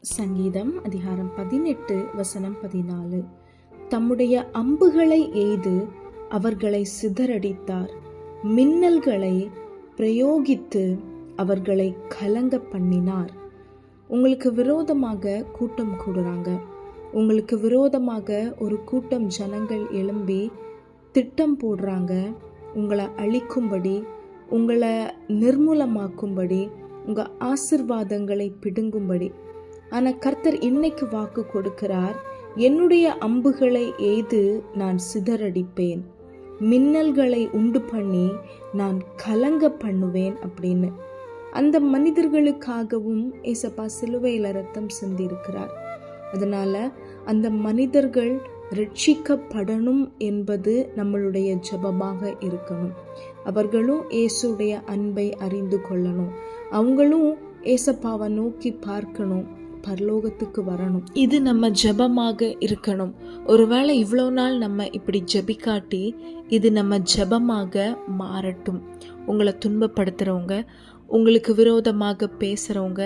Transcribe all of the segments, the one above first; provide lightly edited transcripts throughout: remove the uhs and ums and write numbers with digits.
சங்கீதம் அதிகாரம் 18 வசனம் 14. தம்முடைய அம்புகளை எய்து அவர்களை சிதறடித்தார், மின்னல்களை பிரயோகித்து அவர்களை கலங்க பண்ணினார். உங்களுக்கு விரோதமாக கூட்டம் கூடுறாங்க, உங்களுக்கு விரோதமாக ஒரு கூட்டம் ஜனங்கள் எழும்பி திட்டம் போடுறாங்க, உங்களை அழிக்கும்படி, உங்களை நிர்மூலமாக்கும்படி, உங்கள் ஆசிர்வாதங்களை பிடுங்கும்படி. ஆனால் கர்த்தர் இன்னைக்கு வாக்கு கொடுக்கிறார், என்னுடைய அம்புகளை எய்து நான் சிதறடிப்பேன், மின்னல்களை உண்டு பண்ணி நான் கலங்க பண்ணுவேன் அப்படின்னு. அந்த மனிதர்களுக்காகவும் ஏசப்பா சிலுவையில் ரத்தம் சிந்திருக்கிறார். அதனால அந்த மனிதர்கள் ரட்சிக்கப்படணும் என்பது நம்மளுடைய ஜெபமாக இருக்கணும். அவர்களும் இயேசுடைய அன்பை அறிந்து கொள்ளணும், அவங்களும் ஏசப்பாவை நோக்கி பார்க்கணும், பரலோகத்துக்கு வரணும். இது நம்ம ஜெபமாக இருக்கணும். ஒருவேளை இவ்வளோ நாள் நம்ம இப்படி ஜெபிக்காட்டி இது நம்ம ஜெபமாக மாறட்டும். உங்களை துன்பப்படுத்துகிறவங்க, உங்களுக்கு விரோதமாக பேசுகிறவங்க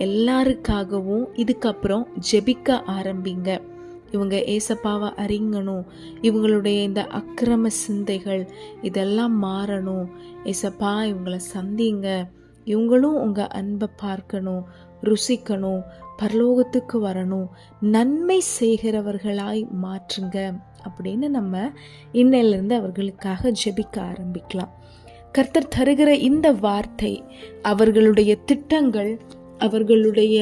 எல்லாருக்காகவும் இதுக்கப்புறம் ஜெபிக்க ஆரம்பிங்க. இவங்க ஏசப்பாவை அறிங்கணும், இவங்களுடைய இந்த அக்கிரம சிந்தைகள் இதெல்லாம் மாறணும். ஏசப்பா இவங்களை சந்திங்க, இவங்களும் உங்கள் அன்பை பார்க்கணும், ருசிக்கணும், பரலோகத்துக்கு வரணும், நன்மை செய்கிறவர்களாய் மாற்றுங்க அப்படின்னு நம்ம இன்னையிலிருந்து அவர்களுக்காக ஜெபிக்க ஆரம்பிக்கலாம். கர்த்தர் தருகிற இந்த வார்த்தை, அவர்களுடைய திட்டங்கள், அவர்களுடைய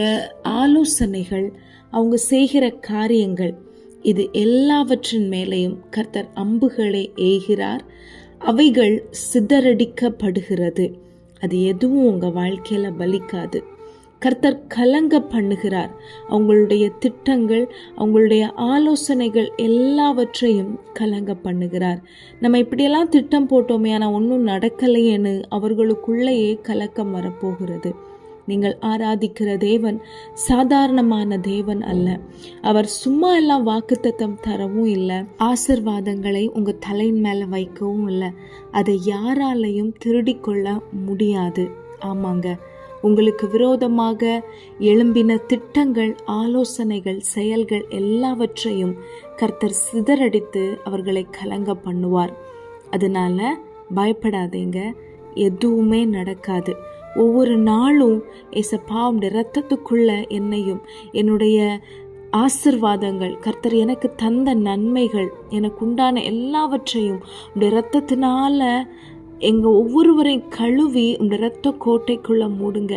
ஆலோசனைகள், அவங்க செய்கிற காரியங்கள், இது எல்லாவற்றின் மேலேயும் கர்த்தர் அம்புகளை எய்கிறார். அவைகள் சிதறடிக்கப்படுகிறது. அது எதுவும் உங்கள் வாழ்க்கையில் பலிக்காது. கர்த்தர் கலங்க பண்ணுகிறார். அவங்களுடைய திட்டங்கள், அவங்களுடைய ஆலோசனைகள் எல்லாவற்றையும் கலங்க பண்ணுகிறார். நம்ம இப்படியெல்லாம் திட்டம் போட்டோமே ஆனால் ஒன்றும் நடக்கலையேன்னு அவர்களுக்குள்ளேயே கலக்கம் வரப்போகிறது. நீங்கள் ஆராதிக்கிற தேவன் சாதாரணமான தேவன் அல்ல. அவர் சும்மா எல்லாம் வாக்குத்தத்தம் தரவும் இல்லை, ஆசிர்வாதங்களை உங்கள் தலையின் மேலே வைக்கவும் இல்லை. அதை யாராலையும் திருடிக்கொள்ள முடியாது. ஆமாங்க, உங்களுக்கு விரோதமாக எழும்பின திட்டங்கள், ஆலோசனைகள், செயல்கள் எல்லாவற்றையும் கர்த்தர் சிதறடித்து அவர்களை கலங்க பண்ணுவார். அதனால பயப்படாதீங்க, எதுவுமே நடக்காது. ஒவ்வொரு நாளும் ஏசப்பாவுடைய இரத்தத்துக்குள்ள என்னையும், என்னுடைய ஆசிர்வாதங்கள், கர்த்தர் எனக்கு தந்த நன்மைகள், எனக்கு உண்டான எல்லாவற்றையும் உடைய இரத்தத்தினால எங்கள் ஒவ்வொருவரையும் கழுவி உடைய இரத்த கோட்டைக்குள்ள மூடுங்க.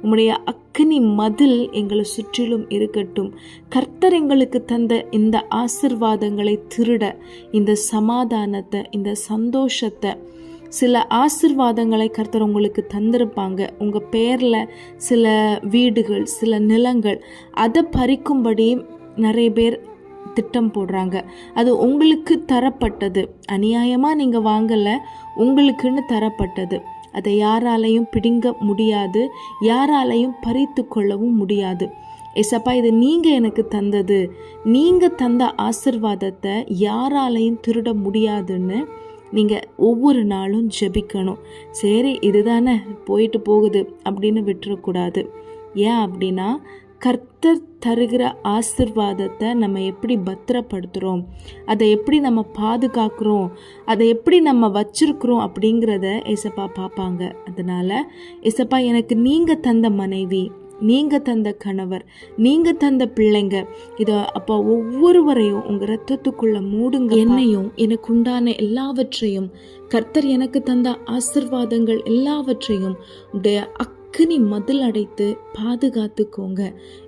உம்முடைய அக்கினி மதில் எங்களை சுற்றிலும் இருக்கட்டும். கர்த்தர் எங்களுக்கு தந்த இந்த ஆசிர்வாதங்களை திருட, இந்த சமாதானத்தை, இந்த சந்தோஷத்தை, சில ஆசிர்வாதங்களை கர்த்தர் உங்களுக்கு தந்திருப்பாங்க. உங்கள் பேரில் சில வீடுகள், சில நிலங்கள், அதை பறிக்கும்படி நிறைய பேர் திட்டம் போடுறாங்க. அது உங்களுக்கு தரப்பட்டது, அநியாயமாக நீங்கள் வாங்கலை, உங்களுக்குன்னு தரப்பட்டது. அதை யாராலையும் பிடுங்க முடியாது, யாராலையும் பறித்து கொள்ளவும் முடியாது. ஏசப்பா இது நீங்கள் எனக்கு தந்தது, நீங்கள் தந்த ஆசிர்வாதத்தை யாராலையும் திருட முடியாதுன்னு நீங்கள் ஒவ்வொரு நாளும் ஜெபிக்கணும். சரி இதுதானே போயிட்டு போகுது அப்படின்னு விட்டுறக்கூடாது. ஏன் அப்படின்னா கர்த்தர் தருகிற ஆசிர்வாதத்தை நம்ம எப்படி பத்திரப்படுத்துகிறோம், அதை எப்படி நம்ம பாதுகாக்கிறோம், அதை எப்படி நம்ம வச்சிருக்கிறோம் அப்படிங்கிறத ஏசப்பா பார்ப்பாங்க. அதனால ஏசப்பா எனக்கு நீங்கள் தந்த மனைவி, நீங்கள் தந்த கணவர், நீங்கள் தந்த பிள்ளைங்க, இதை அப்போ ஒவ்வொருவரையும் உங்கள் ரத்தத்துக்குள்ள மூடுங்க. என்னையும், எனக்கு உண்டான எல்லாவற்றையும், கர்த்தர் எனக்கு தந்த ஆசிர்வாதங்கள் எல்லாவற்றையும் உடைய அக்கினி மதில் அடைத்து பாதுகாத்துக்கோங்க.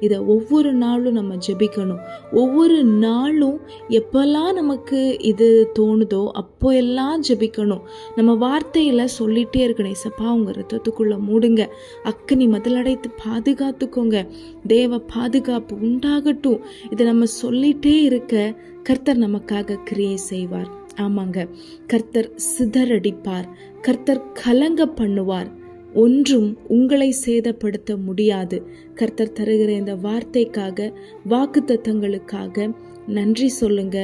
இதை ஒவ்வொரு நாளும் நம்ம ஜெபிக்கணும். ஒவ்வொரு நாளும் எப்பெல்லாம் நமக்கு இது தோணுதோ அப்போ எல்லாம் ஜெபிக்கணும். நம்ம வார்த்தையில் சொல்லிகிட்டே இருக்கணும், ஏசப்பா உங்கள் ரத்தத்துக்குள்ளே மூடுங்க, அக்கினி மதில் அடைத்து பாதுகாத்துக்கோங்க, தேவ பாதுகாப்பு உண்டாகட்டும். இதை நம்ம சொல்லிகிட்டே இருக்க கர்த்தர் நமக்காக கிரியை செய்வார். ஆமாங்க, கர்த்தர் சிதறடிப்பார், கர்த்தர் கலங்க பண்ணுவார். ஒன்றும் உங்களை சேதப்படுத்த முடியாது. கர்த்தர் தருகிற இந்த வார்த்தைக்காக, வாக்குத்தத்தங்களுக்காக நன்றி சொல்லுங்க.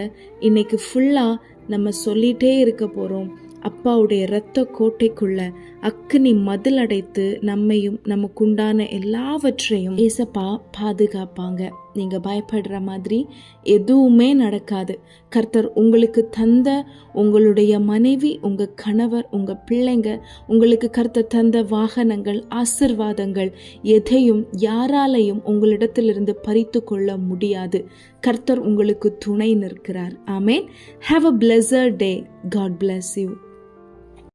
இன்னைக்கு ஃபுல்லாக நம்ம சொல்லிகிட்டே இருக்க போகிறோம். அப்பாவுடைய இரத்த கோட்டைக்குள்ள அக்கினி மதில் அடைத்து நம்மையும் நமக்குண்டான எல்லாவற்றையும் ஏசப்பா பாதுகாப்பாங்க. நீங்க பயப்படுற மாதிரி எதுவுமே நடக்காது. கர்த்தர் உங்களுக்கு தந்த உங்களுடைய மனைவி, உங்க கணவர், உங்க பிள்ளைங்க, உங்களுக்கு கர்த்தர் தந்த வாகனங்கள், ஆசிர்வாதங்கள் எதையும் யாராலையும் உங்களிடத்திலிருந்து பறித்து கொள்ள முடியாது. கர்த்தர் உங்களுக்கு துணை நிற்கிறார். ஆமேன். Have a blessed day. God bless you.